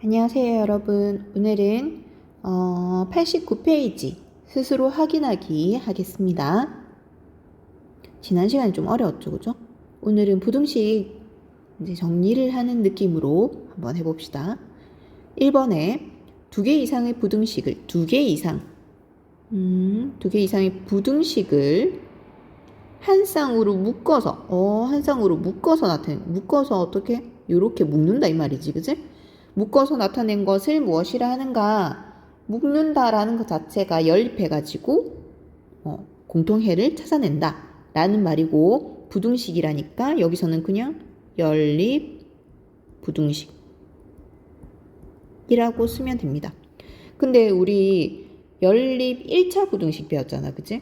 안녕하세요, 여러분. 오늘은 89페이지 스스로 확인하기 하겠습니다. 지난 시간에 좀 어려웠죠, 그죠? 오늘은 부등식 이제 정리를 하는 느낌으로 한번 해봅시다. 1번에 2개 이상의 부등식을 2개 이상의 부등식을 한 쌍으로 묶어서 묶어서 어떻게? 요렇게 묶는다 이 말이지, 그지? 묶어서 나타낸 것을 무엇이라 하는가? 묶는다라는 것 자체가 연립해가지고 공통해를 찾아낸다 라는 말이고, 부등식이라니까 여기서는 그냥 연립 부등식이라고 쓰면 됩니다. 근데 우리 연립 1차 부등식 배웠잖아, 그치?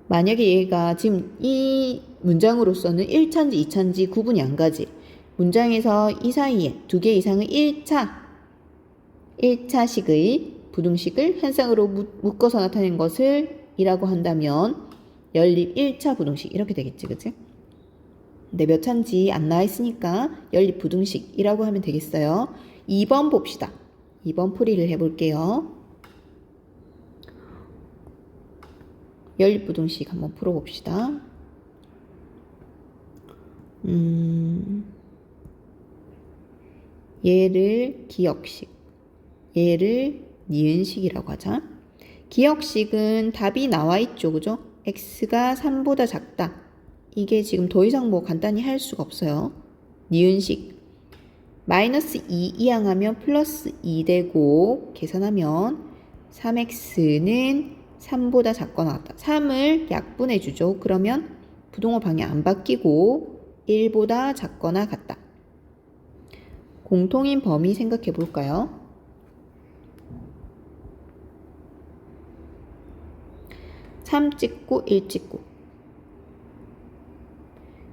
만약에 얘가 지금 이 문장으로서는 1차인지 2차인지 구분이 안 가지. 문장에서 이 사이에 2개 이상의 1차식의 부등식을 한 쌍으로 묶어서 나타낸 것을 이라고 한다면 연립 1차 부등식 이렇게 되겠지, 그치? 근데 몇 차인지 안 나와 있으니까 연립 부등식이라고 하면 되겠어요. 2번 봅시다. 2번 풀이를 해볼게요. 연립 부등식 한번 풀어봅시다. 얘를 기역식, 얘를 니은식이라고 하자. 기역식은 답이 나와 있죠, 그죠? x가 3보다 작다. 이게 지금 더 이상 뭐 간단히 할 수가 없어요. 니은식 마이너스 2 이항하면 플러스 2 되고 계산하면 3x는 3보다 작거나 같다. 3을 약분해 주죠. 그러면 부동호 방향 안 바뀌고 1보다 작거나 같다. 공통인 범위 생각해 볼까요? 3 찍고 1 찍고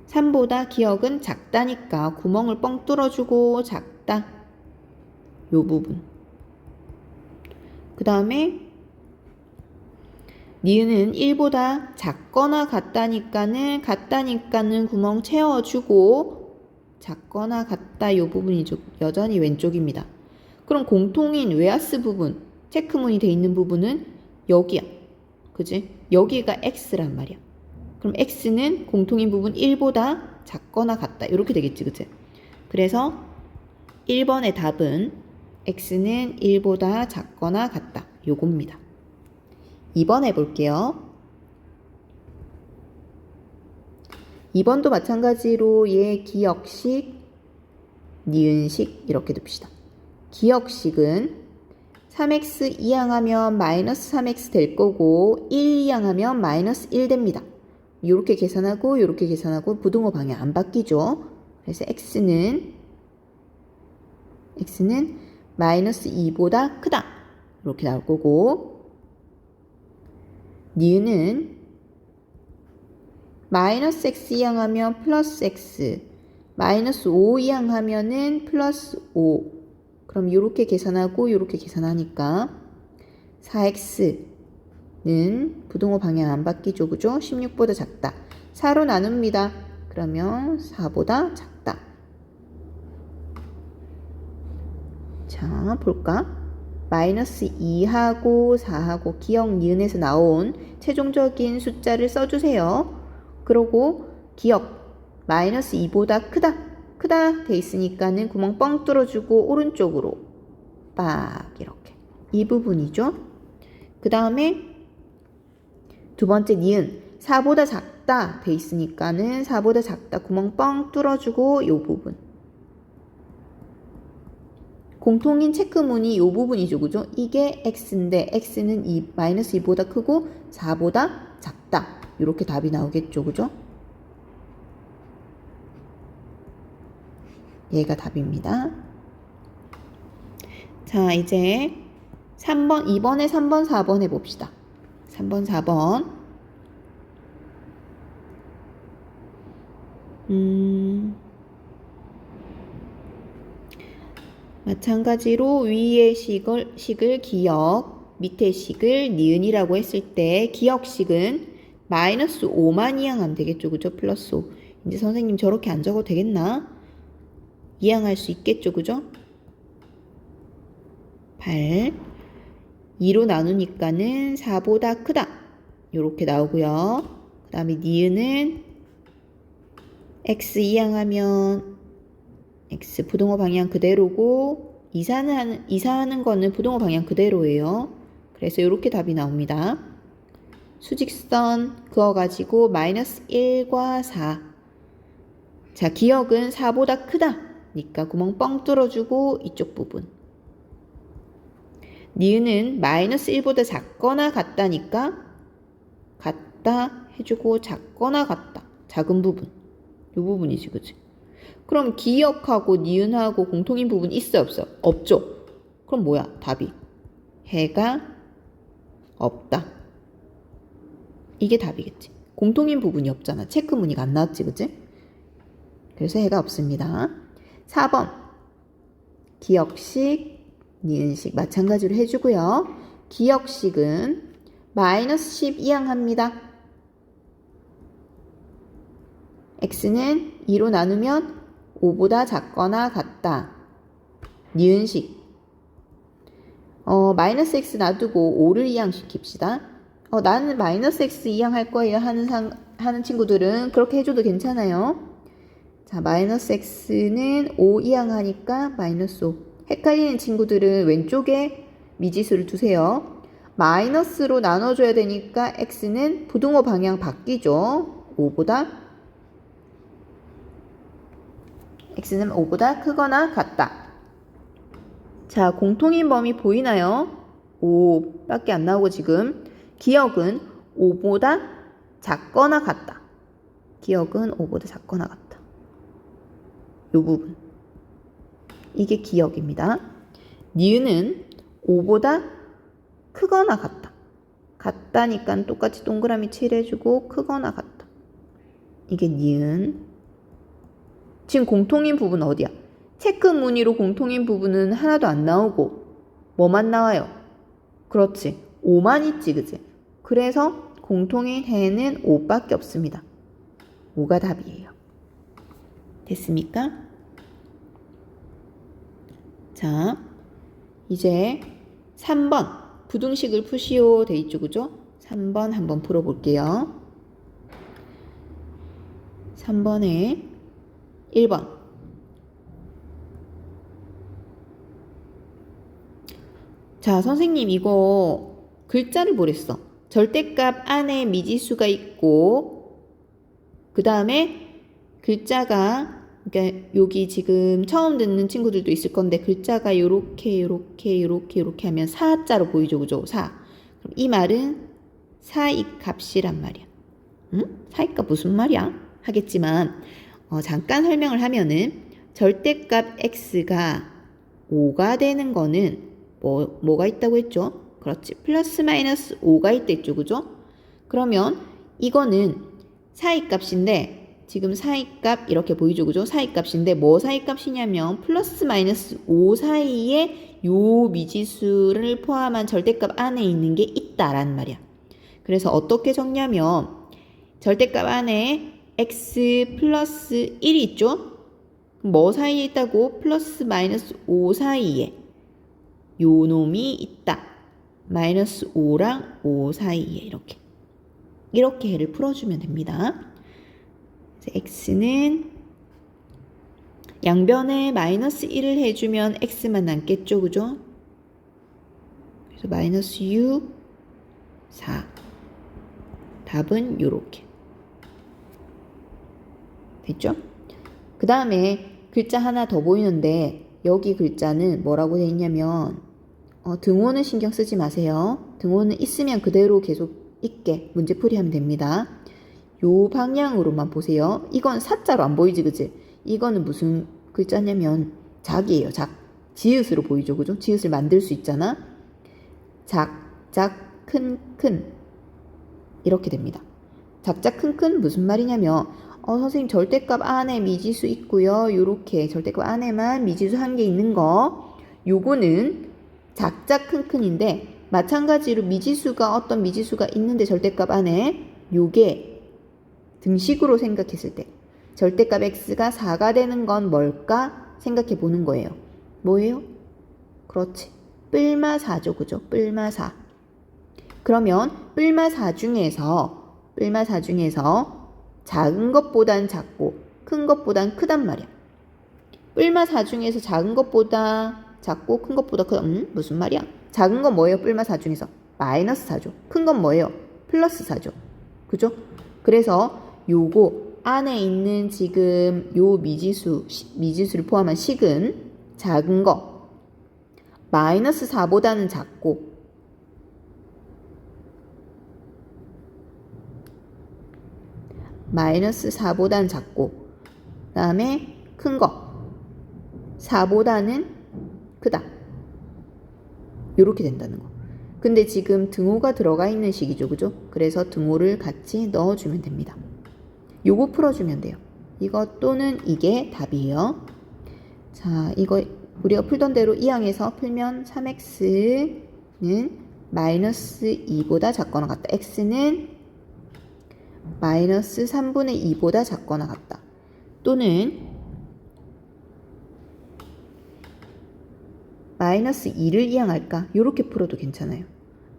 3보다 기억은 작다니까 구멍을 뻥 뚫어주고 작다. 요 부분. 그 다음에 니은은 1보다 작거나 같다니까는 구멍 채워주고 작거나 같다 요 부분이 여전히 왼쪽입니다. 그럼 공통인 웨하스 부분, 체크문이 돼 있는 부분은 여기야. 그지? 여기가 x란 말이야. 그럼 x는 공통인 부분 1보다 작거나 같다. 이렇게 되겠지, 그치? 그래서 1번의 답은 x는 1보다 작거나 같다. 요겁니다. 2번 해볼게요. 2번도 마찬가지로 얘 기역식, 니은식 이렇게 둡시다. 기역식은 3x 이항하면 마이너스 3x 될 거고 1 이항하면 마이너스 1 됩니다. 요렇게 계산하고 요렇게 계산하고 부등호 방향 안 바뀌죠. 그래서 x는 마이너스 2보다 크다. 이렇게 나올 거고, 니은은 마이너스 x 이항하면 플러스 x, 마이너스 5 이항하면은 플러스 5. 그럼 요렇게 계산하고 요렇게 계산하니까 4x는 부등호 방향 안 바뀌죠, 그죠? 16보다 작다. 4로 나눕니다. 그러면 4보다 작다. 자, 볼까? 마이너스 2하고 4하고 기억 니은에서 나온 최종적인 숫자를 써주세요. 그러고 기억 마이너스 2보다 크다 돼 있으니까는 구멍 뻥 뚫어주고 오른쪽으로 빡 이렇게 이 부분이죠. 그 다음에 두 번째 니은 4보다 작다 돼 있으니까는 4보다 작다 구멍 뻥 뚫어주고 요 부분. 공통인 체크문이 요 부분이죠, 그죠? 이게 x인데 x는 마이너스 2보다 크고 4보다 작다. 이렇게 답이 나오겠죠, 그죠? 얘가 답입니다. 자, 이제 3번, 2번에 3번, 4번 해봅시다. 3번, 4번. 마찬가지로 위의 식을 기역, 밑의 식을 니은이라고 했을 때 기역식은 마이너스 5만 이항하면 되겠죠, 그죠? 플러스 5. 이제 선생님 저렇게 안 적어도 되겠나? 이항할 수 있겠죠, 그죠? 8. 2로 나누니까는 4보다 크다. 요렇게 나오고요. 그 다음에 니은은 x 이항하면 x 부등호 방향 그대로고 이사하는 거는 부등호 방향 그대로예요. 그래서 요렇게 답이 나옵니다. 수직선 그어가지고 마이너스 1과 4. 자, 기억은 4보다 크다. 니까 구멍 뻥 뚫어주고 이쪽 부분. 니은은 마이너스 1보다 작거나 같다니까 같다 해주고 작거나 같다. 작은 부분. 이 부분이지, 그치? 그럼 기역하고 니은하고 공통인 부분 있어요, 없어요? 없죠? 그럼 뭐야, 답이? 해가 없다. 이게 답이겠지. 공통인 부분이 없잖아. 체크 무늬가 안 나왔지, 그치? 그래서 해가 없습니다. 4번. 기역식, 니은식 마찬가지로 해주고요. 기역식은 마이너스 10 이항합니다. x는 2로 나누면 5보다 작거나 같다. 니은식. 마이너스 x 놔두고 5를 이항시킵시다. 나는 마이너스 x 이항할 거예요 하는 친구들은 그렇게 해줘도 괜찮아요. 자, 마이너스 x는 5 이항하니까 마이너스 5. 헷갈리는 친구들은 왼쪽에 미지수를 두세요. 마이너스로 나눠줘야 되니까 x는 부등호 방향 바뀌죠. 5보다 x는 5보다 크거나 같다. 자, 공통인 범위 보이나요? 5밖에 안 나오고 지금 기역은 5보다 작거나 같다. 기역은 5보다 작거나 같다. 이 부분. 이게 기역입니다. 니은은 5보다 크거나 같다. 같다니까 똑같이 동그라미 칠해주고 크거나 같다. 이게 니은. 지금 공통인 부분 어디야? 체크 무늬로 공통인 부분은 하나도 안 나오고 뭐만 나와요? 그렇지. 5만 있지, 그치? 그래서 공통인 해는 5밖에 없습니다. 5가 답이에요. 됐습니까? 자, 이제 3번 부등식을 푸시오 돼 있죠, 그죠? 3번 한번 풀어볼게요. 3번에 1번. 자, 선생님 이거 글자를 보랬어. 절대값 안에 미지수가 있고 그 다음에 글자가 그러니까 여기 지금 처음 듣는 친구들도 있을 건데 글자가 요렇게 하면 4자로 보이죠, 그죠? 4. 그럼 이 말은 4의 값이란 말이야. 응? 4의 값 무슨 말이야? 하겠지만 잠깐 설명을 하면은 절대값 x가 5가 되는 거는 뭐가 있다고 했죠? 그렇지. 플러스 마이너스 5가 있다 했죠, 그죠? 그러면 이거는 4의 값인데 지금 4의 값 이렇게 보이죠, 그죠? 4의 값인데 뭐 4의 값이냐면 플러스 마이너스 5 사이에 요 미지수를 포함한 절대값 안에 있는 게 있다라는 말이야. 그래서 어떻게 적냐면 절대값 안에 x 플러스 1이 있죠? 뭐 사이에 있다고? 플러스 마이너스 5 사이에 요 놈이 있다. 마이너스 5랑 5 사이에 이렇게 해를 풀어주면 됩니다. x는 양변에 마이너스 1을 해주면 x만 남겠죠, 그죠? 그래서 마이너스 6, 4. 답은 요렇게. 됐죠? 그 다음에 글자 하나 더 보이는데 여기 글자는 뭐라고 되어 있냐면 등호는 신경 쓰지 마세요. 등호는 있으면 그대로 계속 있게 문제풀이 하면 됩니다. 요 방향으로만 보세요. 이건 사자로 안 보이지, 그치? 이거는 무슨 글자냐면 작이에요. 작. 지읒으로 보이죠, 그죠? 지읒을 만들 수 있잖아. 작작 큰큰 이렇게 됩니다. 작작 큰큰 무슨 말이냐면 선생님 절대값 안에 미지수 있고요. 요렇게 절대값 안에만 미지수 한 개 있는 거 요거는 작작 큰큰인데 마찬가지로 미지수가 어떤 미지수가 있는데 절대값 안에 요게 등식으로 생각했을 때 절대값 x가 4가 되는 건 뭘까 생각해 보는 거예요. 뭐예요? 그렇지. 뿔마 4죠. 그죠? 뿔마 4. 그러면 뿔마 4 중에서 작은 것보단 작고 큰 것보단 크단 말이야. 뿔마 4 중에서 작은 것보다 작고 큰 것보다 크다. 무슨 말이야? 작은 건 뭐예요? 뿔마 4 중에서 마이너스 4죠. 큰 건 뭐예요? 플러스 4죠. 그죠? 그래서 요거 안에 있는 지금 요 미지수를 포함한 식은 작은 거 마이너스 4보다는 작고 마이너스 4보다는 작고 그 다음에 큰 거 4보다는 크다. 요렇게 된다는 거. 근데 지금 등호가 들어가 있는 식이죠. 그죠? 그래서 등호를 같이 넣어주면 됩니다. 요거 풀어주면 돼요. 이거 또는 이게 답이에요. 자, 이거 우리가 풀던 대로 이항에서 풀면 3x는 마이너스 2보다 작거나 같다. x는 마이너스 3분의 2보다 작거나 같다. 또는 마이너스 2를 이항할까? 이렇게 풀어도 괜찮아요.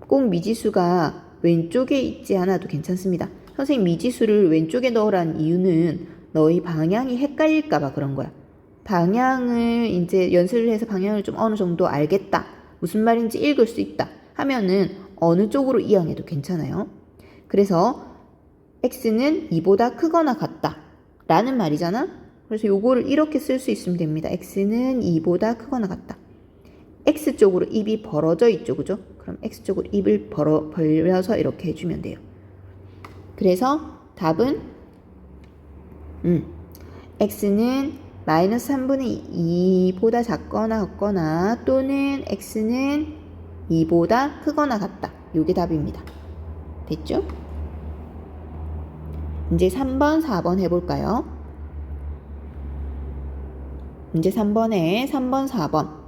꼭 미지수가 왼쪽에 있지 않아도 괜찮습니다. 선생님 미지수를 왼쪽에 넣으란 이유는 너희 방향이 헷갈릴까봐 그런 거야. 방향을 이제 연습을 해서 방향을 좀 어느 정도 알겠다. 무슨 말인지 읽을 수 있다. 하면은 어느 쪽으로 이항해도 괜찮아요. 그래서 x는 2보다 크거나 같다. 라는 말이잖아. 그래서 요거를 이렇게 쓸 수 있으면 됩니다. x는 2보다 크거나 같다. x쪽으로 입이 벌어져 있죠. 그죠? 그럼 x쪽으로 입을 벌려서 이렇게 해주면 돼요. 그래서 답은 x는 마이너스 3분의 2보다 작거나 같거나 또는 x는 2보다 크거나 같다. 요게 답입니다. 됐죠? 이제 3번, 4번 해볼까요? 이제 3번, 4번.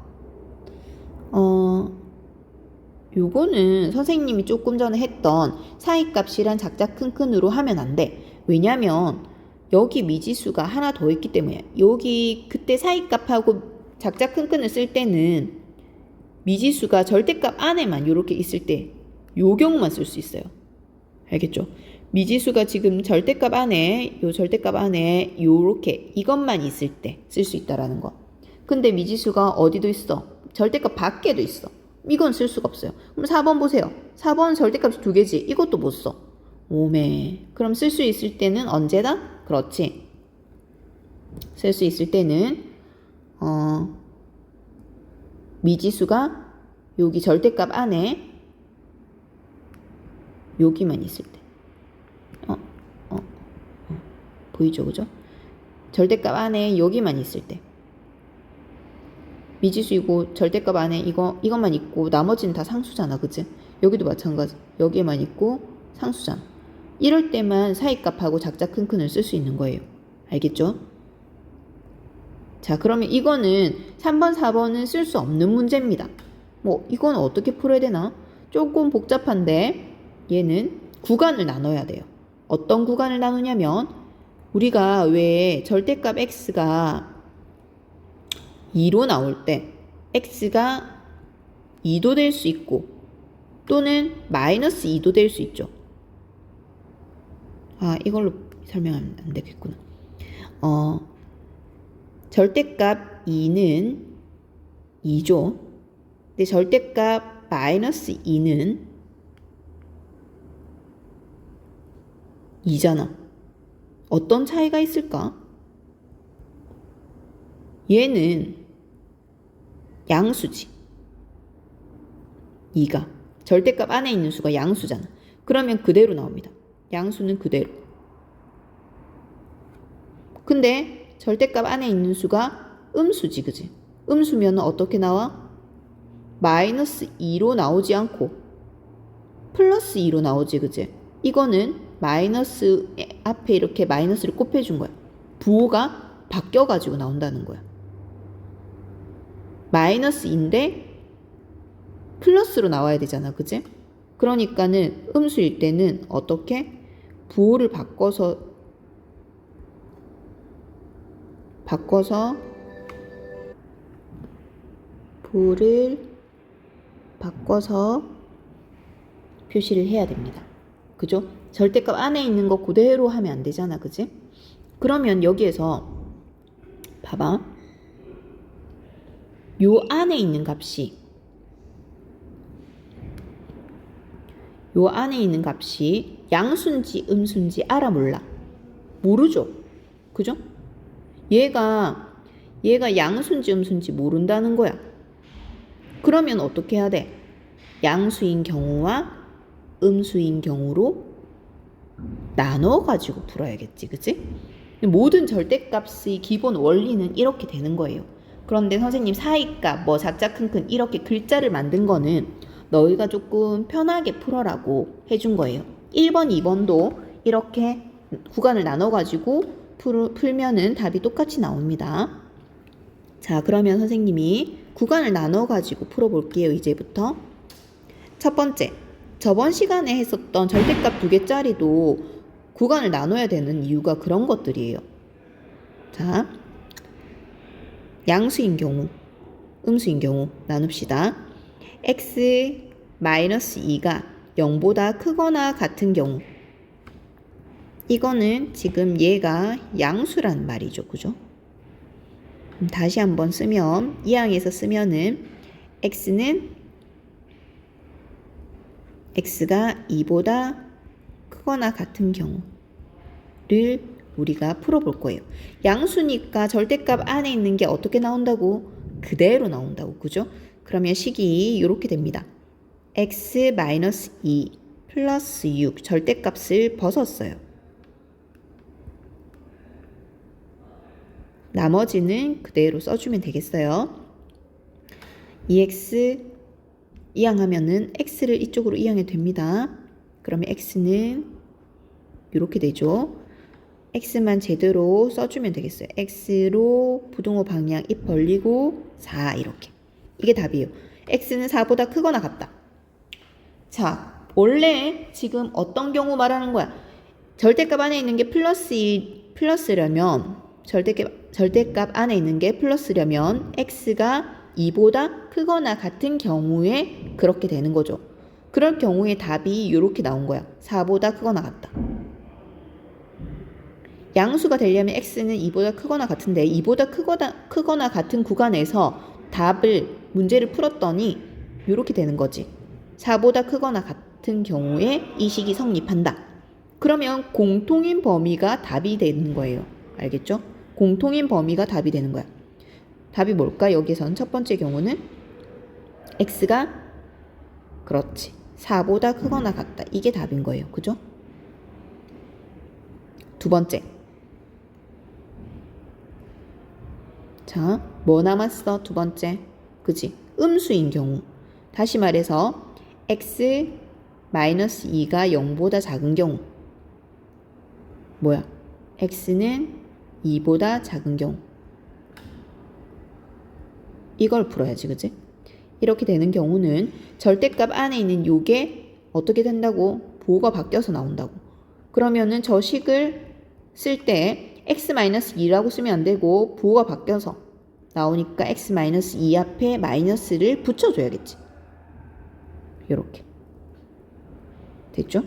요거는 선생님이 조금 전에 했던 사이값이란 작작 큰큰으로 하면 안 돼. 왜냐면 여기 미지수가 하나 더 있기 때문에 여기 그때 사이값하고 작작 큰큰을 쓸 때는 미지수가 절대값 안에만 이렇게 있을 때 요 경우만 쓸 수 있어요. 알겠죠? 미지수가 지금 절대값 안에 요렇게 이것만 있을 때 쓸 수 있다라는 거. 근데 미지수가 어디도 있어? 절대값 밖에도 있어. 이건 쓸 수가 없어요. 그럼 4번 보세요. 4번 절대값이 2개지. 이것도 못 써. 오메. 그럼 쓸 수 있을 때는 언제다? 그렇지. 쓸 수 있을 때는 미지수가 여기 절대값 안에 여기만 있을 때. 보이죠? 그죠? 절대값 안에 여기만 있을 때. 미지수이고 절대값 안에 이것만 있고 나머지는 다 상수잖아. 그치? 여기도 마찬가지. 여기에만 있고 상수잖아. 이럴 때만 사이값하고 작작 큰큰을 쓸 수 있는 거예요. 알겠죠? 자, 그러면 이거는 3번, 4번은 쓸 수 없는 문제입니다. 뭐 이건 어떻게 풀어야 되나? 조금 복잡한데 얘는 구간을 나눠야 돼요. 어떤 구간을 나누냐면 우리가 왜 절대값 x가 2로 나올 때 x가 2도 될 수 있고 또는 마이너스 2도 될 수 있죠. 이걸로 설명하면 안 되겠구나. 절대값 2는 2죠. 근데 절대값 마이너스 2는 2잖아. 어떤 차이가 있을까? 얘는 양수지. 2가. 절대값 안에 있는 수가 양수잖아. 그러면 그대로 나옵니다. 양수는 그대로. 근데 절대값 안에 있는 수가 음수지. 그지? 음수면 어떻게 나와? 마이너스 2로 나오지 않고 플러스 2로 나오지. 그지? 이거는 마이너스 앞에 이렇게 마이너스를 곱해준 거야. 부호가 바뀌어가지고 나온다는 거야. 마이너스인데 플러스로 나와야 되잖아. 그지? 그러니까는 음수일 때는 어떻게? 부호를 바꿔서 부호를 바꿔서 표시를 해야 됩니다. 그죠? 절대값 안에 있는 거 그대로 하면 안 되잖아. 그지? 그러면 여기에서 봐봐. 요 안에 있는 값이 양수인지 음수인지 알아 몰라? 모르죠? 그죠? 얘가 양수인지 음수인지 모른다는 거야. 그러면 어떻게 해야 돼? 양수인 경우와 음수인 경우로 나눠가지고 풀어야겠지. 그치? 모든 절대값의 기본 원리는 이렇게 되는 거예요. 그런데 선생님 사이값, 뭐 작자 큰큰 이렇게 글자를 만든 거는 너희가 조금 편하게 풀어라고 해준 거예요. 1번, 2번도 이렇게 구간을 나눠가지고 풀면은 답이 똑같이 나옵니다. 자, 그러면 선생님이 구간을 나눠가지고 풀어볼게요. 이제부터. 첫 번째, 저번 시간에 했었던 절대값 2개짜리도 구간을 나눠야 되는 이유가 그런 것들이에요. 자, 양수인 경우, 음수인 경우 나눕시다. x-2가 0보다 크거나 같은 경우, 이거는 지금 얘가 양수란 말이죠. 그죠? 다시 한번 쓰면, 이 항에서 쓰면은 x가 2보다 크거나 같은 경우를 우리가 풀어볼 거예요. 양수니까 절대값 안에 있는 게 어떻게 나온다고? 그대로 나온다고. 그죠? 그러면 식이 이렇게 됩니다. x-2 플러스 6 절대값을 벗었어요. 나머지는 그대로 써주면 되겠어요. 2x 이항하면은 x를 이쪽으로 이항해도 됩니다. 그러면 x는 이렇게 되죠. x만 제대로 써주면 되겠어요. x로 부등호 방향 입 벌리고 4 이렇게. 이게 답이에요. x는 4보다 크거나 같다. 자, 원래 지금 어떤 경우 말하는 거야? 절대값 안에 있는 게 플러스려면 절대값 안에 있는 게 플러스려면 x가 2보다 크거나 같은 경우에 그렇게 되는 거죠. 그럴 경우에 답이 이렇게 나온 거야. 4보다 크거나 같다. 양수가 되려면 x는 2보다 크거나 같은데 2보다 크거나 같은 구간에서 문제를 풀었더니 이렇게 되는 거지. 4보다 크거나 같은 경우에 이 식이 성립한다. 그러면 공통인 범위가 답이 되는 거예요. 알겠죠? 공통인 범위가 답이 되는 거야. 답이 뭘까? 여기선 첫 번째 경우는 x가 그렇지. 4보다 크거나 같다. 이게 답인 거예요. 그죠? 두 번째. 자, 뭐 남았어? 두 번째. 그지? 음수인 경우. 다시 말해서 x-2가 0보다 작은 경우. 뭐야? x는 2보다 작은 경우. 이걸 풀어야지. 그지? 이렇게 되는 경우는 절대값 안에 있는 요게 어떻게 된다고? 보호가 바뀌어서 나온다고. 그러면은 저 식을 쓸 때 x-2라고 쓰면 안 되고 보호가 바뀌어서 나오니까 x-2 앞에 마이너스를 붙여줘야겠지. 이렇게. 됐죠?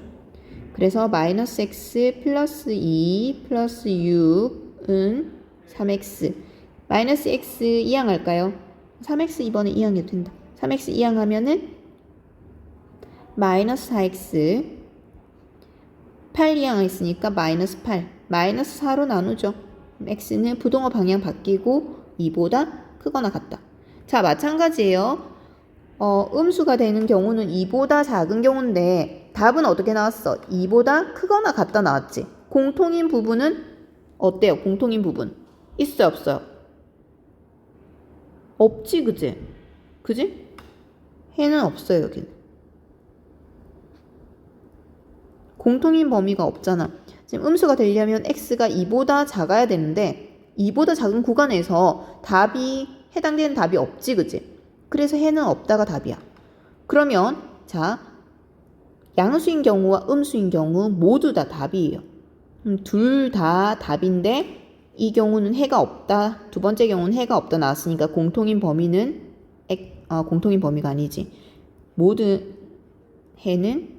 그래서 마이너스 x 플러스 2 플러스 6은 3x. 마이너스 x 이항할까요? 3x 이번에 이항해도 된다. 3x 이항하면은 마이너스 4x 8 이항했으니까 마이너스 8. 마이너스 4로 나누죠. x는 부동호 방향 바뀌고 2보다 크거나 같다. 자, 마찬가지예요. 음수가 되는 경우는 2보다 작은 경우인데 답은 어떻게 나왔어? 2보다 크거나 같다 나왔지. 공통인 부분은 어때요? 공통인 부분 있어요, 없어요? 없지, 그지? 그지? 해는 없어요, 여기는. 공통인 범위가 없잖아. 지금 음수가 되려면 x가 2보다 작아야 되는데 2보다 작은 구간에서 해당되는 답이 없지, 그지? 그래서 해는 없다가 답이야. 그러면 자, 양수인 경우와 음수인 경우 모두 다 답이에요. 둘 다 답인데 이 경우는 해가 없다. 두 번째 경우는 해가 없다 나왔으니까 공통인 범위가 아니지. 모든 해는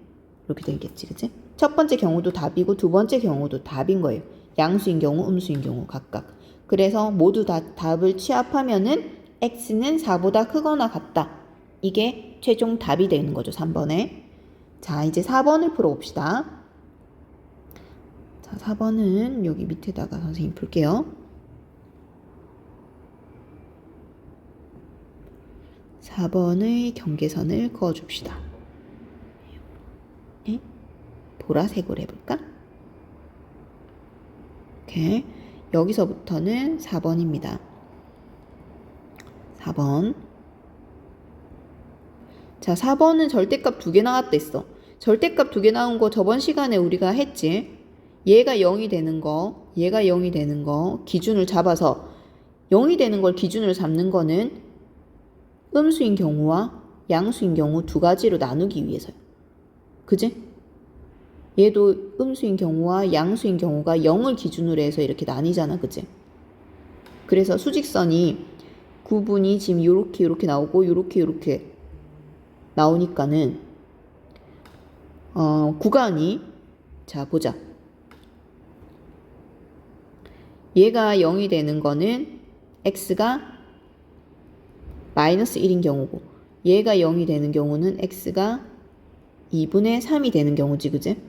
이렇게 되겠지, 그치? 첫 번째 경우도 답이고 두 번째 경우도 답인 거예요. 양수인 경우, 음수인 경우 각각. 그래서 모두 다 답을 취합하면은 x는 4보다 크거나 같다. 이게 최종 답이 되는 거죠, 3번에. 자, 이제 4번을 풀어봅시다. 자, 4번은 여기 밑에다가 선생님 풀게요. 4번의 경계선을 그어줍시다. 네? 보라색으로 해볼까? 이렇게. 여기서부터는 4번입니다. 4번. 자, 4번은 절대값 2개 나왔댔어. 절대값 2개 나온 거 저번 시간에 우리가 했지. 얘가 0이 되는 거, 얘가 0이 되는 거 기준을 잡아서 0이 되는 걸 기준으로 잡는 거는 음수인 경우와 양수인 경우 두 가지로 나누기 위해서요. 그지? 얘도 음수인 경우와 양수인 경우가 0을 기준으로 해서 이렇게 나뉘잖아. 그지? 그래서 수직선이 구분이 지금 요렇게 나오고 요렇게 나오니까는 구간이 자 보자. 얘가 0이 되는 거는 x가 마이너스 1인 경우고 얘가 0이 되는 경우는 x가 2분의 3이 되는 경우지, 그지?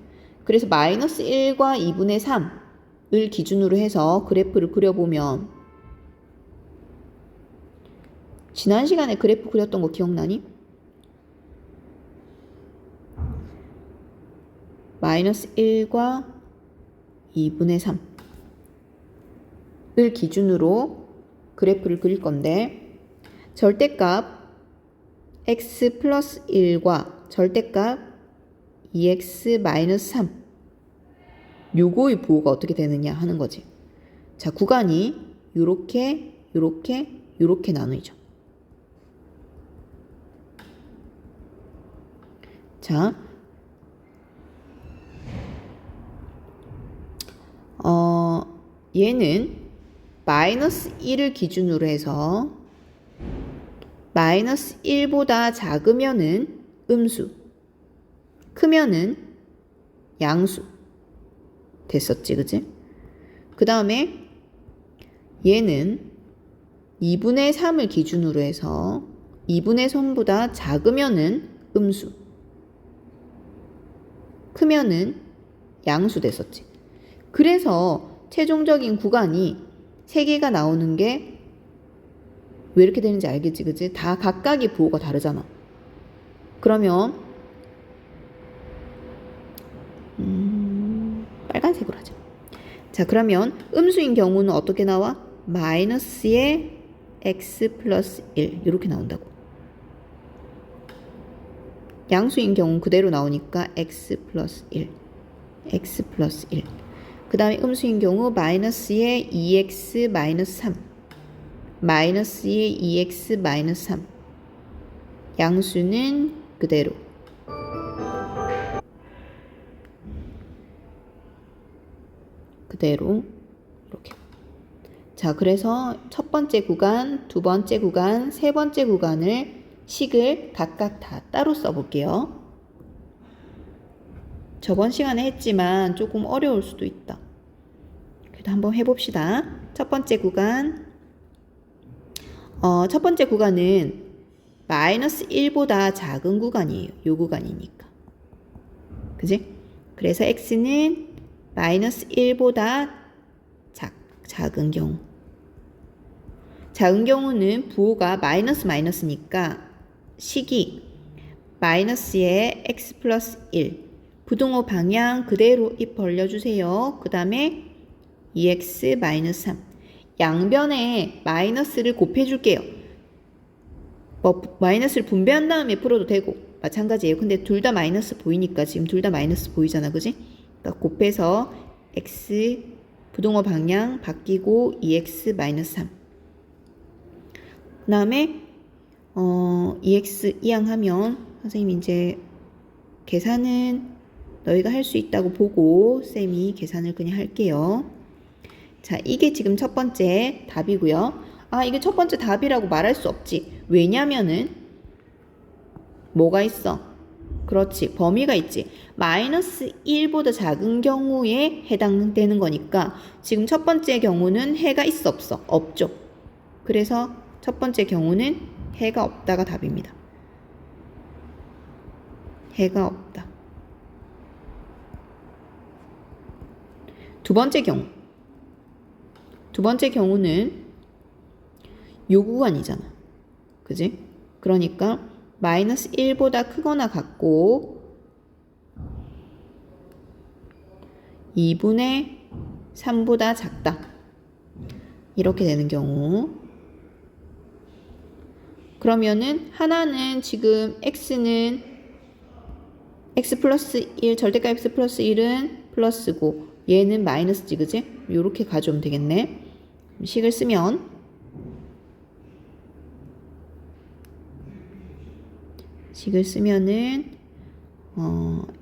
그래서 마이너스 1과 2분의 3을 기준으로 해서 그래프를 그려보면 지난 시간에 그래프 그렸던 거 기억나니? 마이너스 1과 2분의 3을 기준으로 그래프를 그릴 건데 절대값 x 플러스 1과 절대값 2x 마이너스 3 요거의 부호가 어떻게 되느냐 하는 거지. 자, 구간이 요렇게 나누죠. 자, 얘는 마이너스 1을 기준으로 해서 마이너스 1보다 작으면은 음수, 크면은 양수 됐었지, 그지? 그 다음에 얘는 2분의 3을 기준으로 해서 2분의 3보다 작으면은 음수, 크면은 양수 됐었지. 그래서 최종적인 구간이 3개가 나오는 게 왜 이렇게 되는지 알겠지, 그치? 다 각각의 부호가 다르잖아. 그러면 빨간색으로 하자. 자, 그러면 음수인 경우는 어떻게 나와? 마이너스의 x 플러스 1 이렇게 나온다고. 양수인 경우는 그대로 나오니까 x 플러스 1 그 다음에 음수인 경우 마이너스의 2x 마이너스 3 마이너스의 2x 마이너스 3 양수는 그대로 이렇게. 자, 그래서 첫 번째 구간, 두 번째 구간, 세 번째 구간을 식을 각각 다 따로 써볼게요. 저번 시간에 했지만 조금 어려울 수도 있다. 그래도 한번 해봅시다. 첫 번째 구간. 첫 번째 구간은 마이너스 1보다 작은 구간이에요. 요 구간이니까. 그지? 그래서 x는 마이너스 1보다 작은 경우. 작은 경우는 부호가 마이너스니까 식이 마이너스의 x 플러스 1 부등호 방향 그대로 입 벌려주세요. 그 다음에 2x 마이너스 3 양변에 마이너스를 곱해줄게요. 마이너스를 분배한 다음에 풀어도 되고 마찬가지예요. 근데 둘 다 마이너스 보이니까 지금 둘 다 마이너스 보이잖아, 그지? 그러니까 곱해서 x 부등호 방향 바뀌고 2x 마이너스 3. 그 다음에 2x 이항하면 선생님 이제 계산은 너희가 할 수 있다고 보고 쌤이 계산을 그냥 할게요. 자, 이게 지금 첫 번째 답이고요. 아, 이게 첫 번째 답이라고 말할 수 없지. 왜냐면은 뭐가 있어? 그렇지. 범위가 있지. 마이너스 1보다 작은 경우에 해당되는 거니까 지금 첫 번째 경우는 해가 있어 없어? 없죠. 그래서 첫 번째 경우는 해가 없다가 답입니다. 해가 없다. 두 번째 경우는 요 구간이잖아. 그지? 그러니까 마이너스 1보다 크거나 같고 2분의 3보다 작다. 이렇게 되는 경우. 그러면은 하나는 지금 x는 x 플러스 1, 절대값 x 플러스 1은 플러스고 얘는 마이너스지, 그지? 요렇게 가져오면 되겠네. 식을 쓰면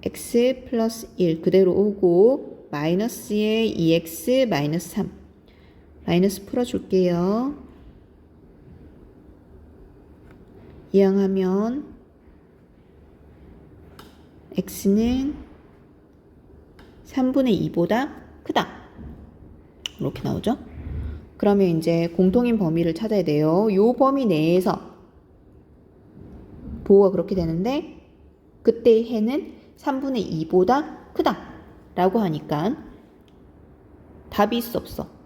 x 플러스 1 그대로 오고 마이너스에 2x 마이너스 3 마이너스 풀어줄게요. 이항하면 x는 3분의 2보다 크다. 이렇게 나오죠? 그러면 이제 공통인 범위를 찾아야 돼요. 요 범위 내에서 보호가 그렇게 되는데 그때 해는 3분의 2보다 크다 라고 하니까 답이 있어 없어?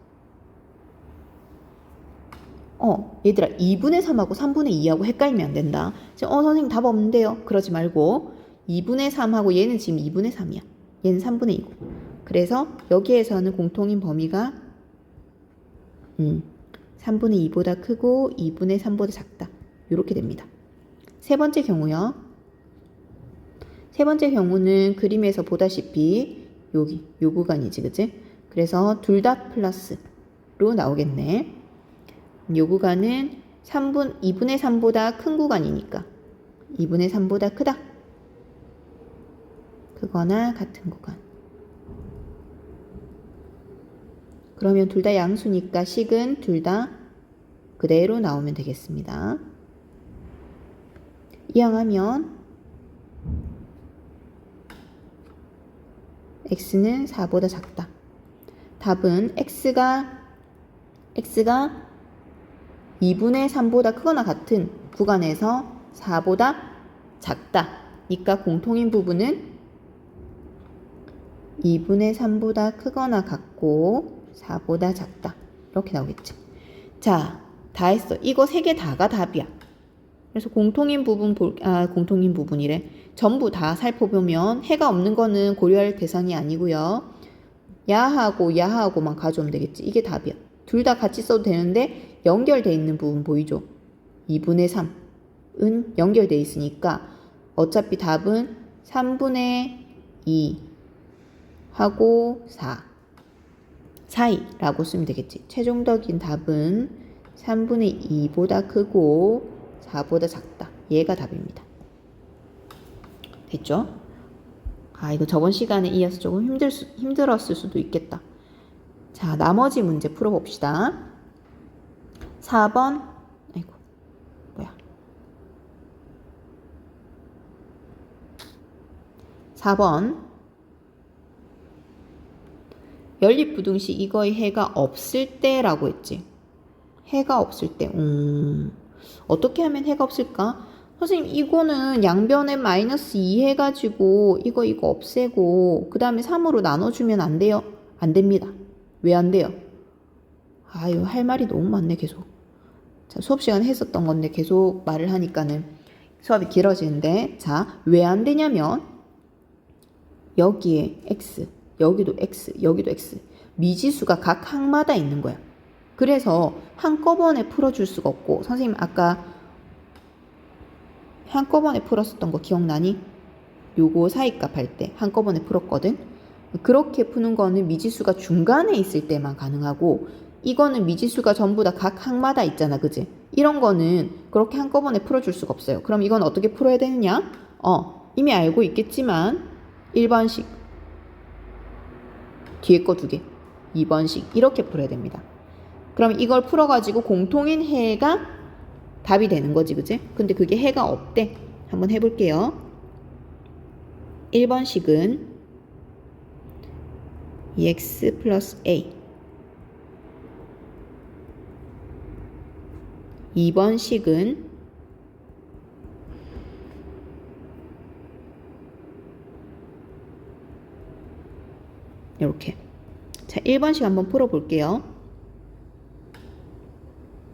얘들아 2분의 3하고 3분의 2하고 헷갈리면 안 된다. 선생님 답 없는데요. 그러지 말고 2분의 3하고 얘는 지금 2분의 3이야. 얘는 3분의 2고. 그래서 여기에서는 공통인 범위가 3분의 2보다 크고 2분의 3보다 작다. 이렇게 됩니다. 세 번째 경우요. 세 번째 경우는 그림에서 보다시피 여기 요 구간이지, 그치? 그래서 둘 다 플러스로 나오겠네. 요 구간은 2분의 3보다 큰 구간이니까 2분의 3보다 크다. 크거나 같은 구간. 그러면 둘 다 양수니까 식은 둘 다 그대로 나오면 되겠습니다. 이항하면 x는 4보다 작다. 답은 x가 2분의 3보다 크거나 같은 구간에서 4보다 작다. 그러니까 공통인 부분은 2분의 3보다 크거나 같고 4보다 작다. 이렇게 나오겠지. 자, 다 했어. 이거 3개 다가 답이야. 그래서 공통인 부분이래. 전부 다 살펴보면 해가 없는 거는 고려할 대상이 아니고요. 야하고만 가져오면 되겠지. 이게 답이야. 둘 다 같이 써도 되는데 연결돼 있는 부분 보이죠? 2분의 3은 연결돼 있으니까 어차피 답은 3분의 2 하고 4 사이라고 쓰면 되겠지. 최종적인 답은 3분의 2보다 크고 4보다 작다. 얘가 답입니다. 됐죠? 이거 저번 시간에 이어서 조금 힘들었을 수도 있겠다. 자, 나머지 문제 풀어봅시다. 4번, 4번. 연립부등식 이거의 해가 없을 때라고 했지. 해가 없을 때. 어떻게 하면 해가 없을까? 선생님 이거는 양변에 마이너스 2 해가지고 이거 없애고 그 다음에 3으로 나눠주면 안 돼요? 안 됩니다. 왜 안 돼요? 아유, 할 말이 너무 많네 계속. 자, 수업 시간에 했었던 건데 계속 말을 하니까는 수업이 길어지는데, 자, 왜 안 되냐면 여기에 x, 여기도 x, 여기도 x 미지수가 각 항마다 있는 거야. 그래서 한꺼번에 풀어줄 수가 없고, 선생님 아까 한꺼번에 풀었었던 거 기억나니? 요거 사이값 할 때 한꺼번에 풀었거든. 그렇게 푸는 거는 미지수가 중간에 있을 때만 가능하고, 이거는 미지수가 전부 다 각 항마다 있잖아, 그지? 이런 거는 그렇게 한꺼번에 풀어줄 수가 없어요. 그럼 이건 어떻게 풀어야 되느냐? 이미 알고 있겠지만 1번식, 뒤에 거 2개, 2번식 이렇게 풀어야 됩니다. 그럼 이걸 풀어가지고 공통인 해가 답이 되는 거지, 그지? 근데 그게 해가 없대. 한번 해볼게요. 1번식은 2x 플러스 a 2번식은 이렇게. 자, 1번식 한번 풀어볼게요.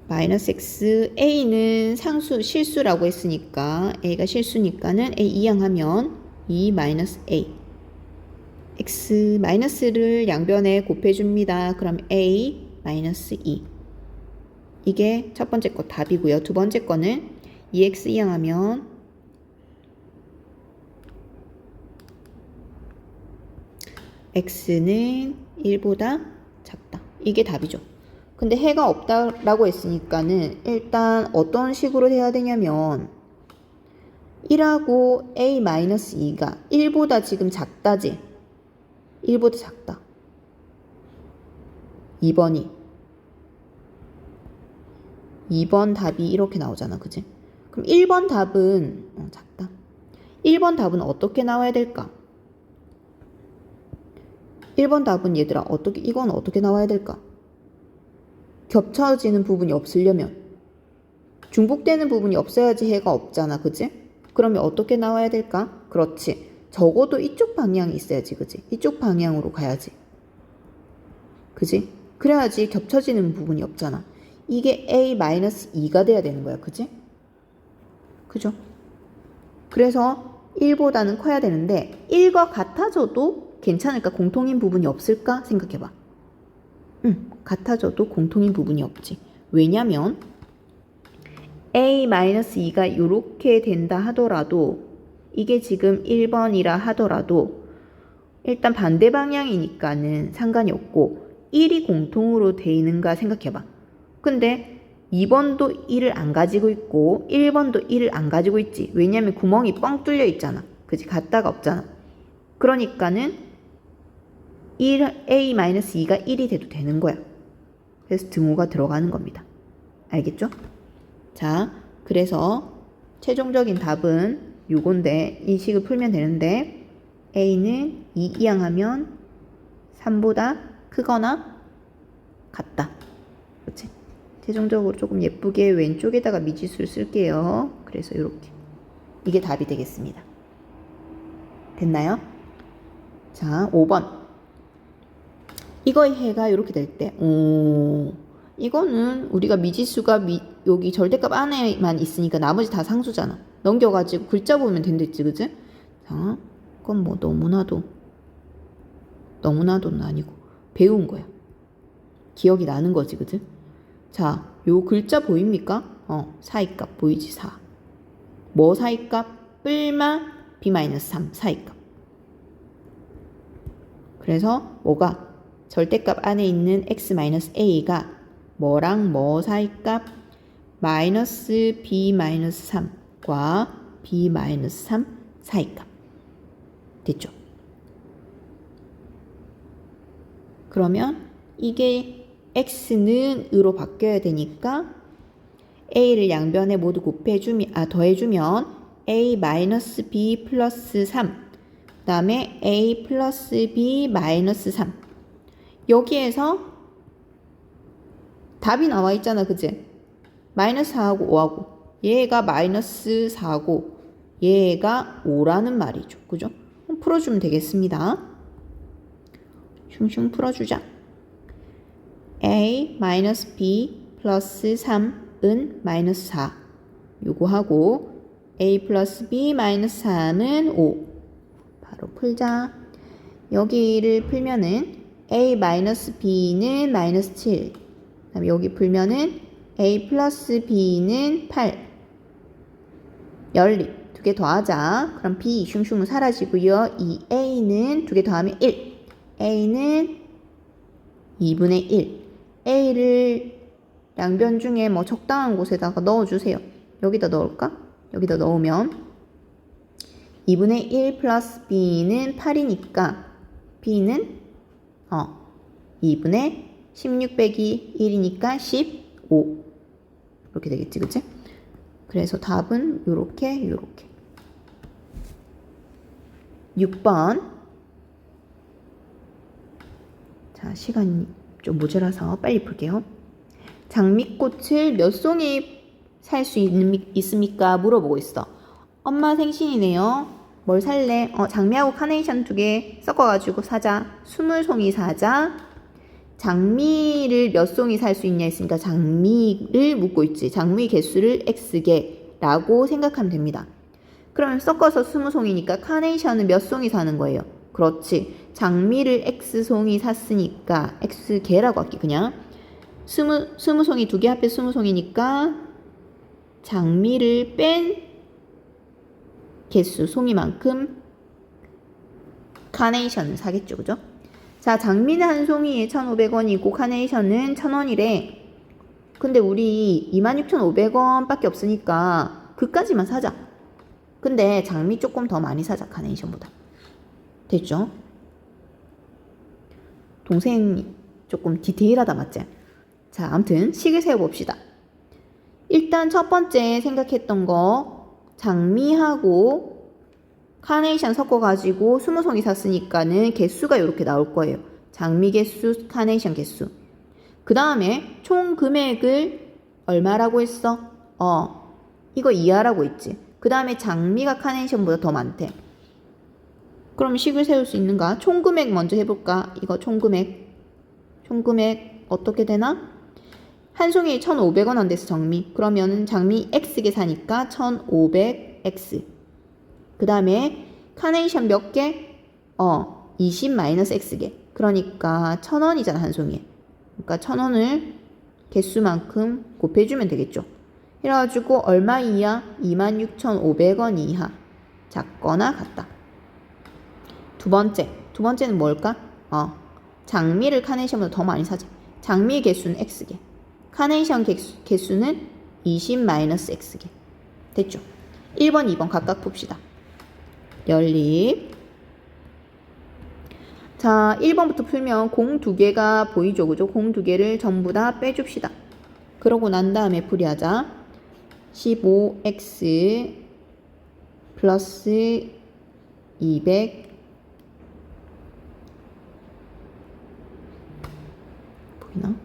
마이너스 x, a는 상수, 실수라고 했으니까 a가 실수니까는 a 이항하면 2 마이너스 a x 마이너스를 양변에 곱해줍니다. 그럼 a 마이너스 2 이게 첫 번째 거 답이고요. 두 번째 거는 2x 이항하면 x는 1보다 작다. 이게 답이죠. 근데 해가 없다라고 했으니까는 일단 어떤 식으로 해야 되냐면 1하고 a-2가 1보다 지금 작다지. 1보다 작다. 2번 답이 이렇게 나오잖아. 그지? 그럼 1번 답은 작다. 1번 답은 어떻게 나와야 될까? 1번 답은 얘들아 이건 어떻게 나와야 될까? 겹쳐지는 부분이 없으려면 중복되는 부분이 없어야지 해가 없잖아. 그지? 그러면 어떻게 나와야 될까? 그렇지. 적어도 이쪽 방향이 있어야지. 그지? 이쪽 방향으로 가야지. 그지? 그래야지 겹쳐지는 부분이 없잖아. 이게 a-2가 돼야 되는 거야. 그지? 그죠? 그래서 1보다는 커야 되는데 1과 같아져도 괜찮을까? 공통인 부분이 없을까? 생각해봐. 같아져도 공통인 부분이 없지. 왜냐면 a-2가 이렇게 된다 하더라도 이게 지금 1번이라 하더라도 일단 반대 방향이니까는 상관이 없고 1이 공통으로 돼 있는가 생각해봐. 근데 2번도 1을 안 가지고 있고 1번도 1을 안 가지고 있지. 왜냐면 구멍이 뻥 뚫려 있잖아. 그치? 같다가 없잖아. 그러니까는 a-2가 1이 돼도 되는 거야. 그래서 등호가 들어가는 겁니다. 알겠죠? 자, 그래서 최종적인 답은 요건데 이 식을 풀면 되는데 a는 2 이항하면 3보다 크거나 같다. 그렇지? 최종적으로 조금 예쁘게 왼쪽에다가 미지수를 쓸게요. 그래서 이렇게. 이게 답이 되겠습니다. 됐나요? 자, 5번. 이거의 해가 이렇게 될 때, 이거는 우리가 미지수가 여기 절대값 안에만 있으니까 나머지 다 상수잖아. 넘겨가지고 글자 보면 된댔지, 그지? 자, 그건 뭐 너무나도는 아니고 배운 거야. 기억이 나는 거지, 그지? 자, 요 글자 보입니까? 사이값 보이지, 4. 뭐 사이값? 뿔마 b-3 사이값. 그래서 뭐가? 절대값 안에 있는 x-a가 뭐랑 뭐 사이값? 마이너스 b-3과 b-3 사이값. 됐죠? 그러면 이게 x는 으로 바뀌어야 되니까 a를 양변에 모두 더해주면 a-b 플러스 3 그 다음에 a 플러스 b 마이너스 3 여기에서 답이 나와 있잖아. 그치? 마이너스 4하고 5하고 얘가 마이너스 4고 얘가 5라는 말이죠. 그죠? 풀어주면 되겠습니다. 슝슝 풀어주자. a 마이너스 b 플러스 3은 마이너스 4 요거 하고 a 플러스 b 마이너스 3은 5 바로 풀자. 여기를 풀면은 a 마이너스 b는 마이너스 7 그다음에 여기 풀면은 a 플러스 b는 8 연립 두 개 더하자. 그럼 b 슝슝은 사라지고요. 이 a는 두 개 더하면 1 a는 2분의 1 a를 양변 중에 뭐 적당한 곳에다가 넣어주세요. 여기다 넣을까? 여기다 넣으면 2분의 1 플러스 b는 8이니까 b는 2분의 16 빼기 1이니까 15 이렇게 되겠지. 그치? 그래서 답은 요렇게 6번. 자, 시간이 좀 모자라서 빨리 볼게요. 장미꽃을 몇 송이 살 수 있습니까? 물어보고 있어. 엄마 생신이네요. 뭘 살래? 장미하고 카네이션 2개 섞어가지고 사자. 20송이 사자. 장미를 몇 송이 살 수 있냐 했으니까 장미를 묻고 있지. 장미 개수를 X개라고 생각하면 됩니다. 그러면 섞어서 20송이니까 카네이션은 몇 송이 사는 거예요? 그렇지. 장미를 X송이 샀으니까 X개라고 할게 그냥. 20송이 2개 합해 20송이니까 장미를 뺀 개수 송이만큼 카네이션을 사겠죠. 그죠? 자, 장미는 한 송이에 1,500원이고 카네이션은 1,000원이래. 근데 우리 26,500원 밖에 없으니까 그까지만 사자. 근데 장미 조금 더 많이 사자. 카네이션보다. 됐죠? 동생이 조금 디테일하다 맞지? 자, 아무튼 식을 세워봅시다. 일단 첫 번째 생각했던 거 장미하고 카네이션 섞어가지고 20송이 샀으니까는 개수가 이렇게 나올 거예요. 장미 개수, 카네이션 개수. 그 다음에 총 금액을 얼마라고 했어? 이거 이하라고 했지. 그 다음에 장미가 카네이션보다 더 많대. 그럼 식을 세울 수 있는가? 총 금액 먼저 해볼까? 이거 총 금액 어떻게 되나? 한 송이에 1,500원 한대서 장미. 그러면 장미 X개 사니까 1,500X. 그 다음에 카네이션 몇 개? 20-X개. 그러니까 1,000원이잖아 한 송이에. 그러니까 1,000원을 개수만큼 곱해주면 되겠죠. 이래가지고 얼마 이하? 26,500원 이하. 작거나 같다. 두 번째는 뭘까? 장미를 카네이션보다 더 많이 사자. 장미 개수는 X개. 카네이션 개수는 20-X개. 됐죠? 1번, 2번 각각 봅시다. 연립. 자, 1번부터 풀면 공 2개가 보이죠? 그죠? 공 2개를 전부 다 빼줍시다. 그러고 난 다음에 풀이하자. 15X 플러스 200 보이나?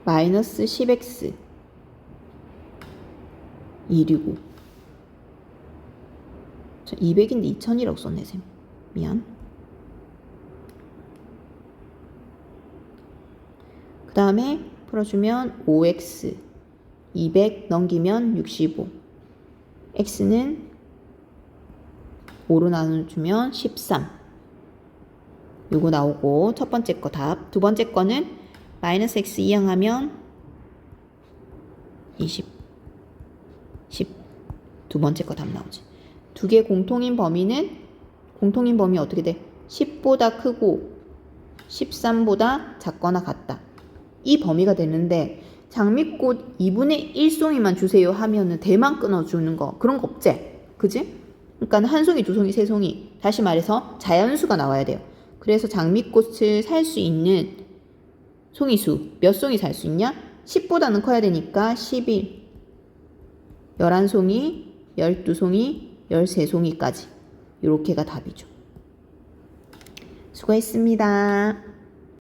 마이너스 10x 265. 200인데 2000이라고 썼네 쌤. 미안. 그 다음에 풀어주면 5x 200 넘기면 65. x는 5로 나눠주면 13. 요거 나오고 첫 번째 거 답. 두 번째 거는 마이너스 x 이항하면 20, 10. 두 번째 거 답 나오지. 두 개 공통인 범위 어떻게 돼? 10보다 크고 13보다 작거나 같다. 이 범위가 되는데 장미꽃 2분의 1송이만 주세요 하면은 대만 끊어주는 거 그런 거 없지? 그지? 그러니까 한 송이, 두 송이, 세 송이. 다시 말해서 자연수가 나와야 돼요. 그래서 장미꽃을 살 수 있는 송이수 몇 송이 살 수 있냐? 10보다는 커야 되니까 11, 11송이, 12송이, 13송이까지 이렇게가 답이죠. 수고했습니다.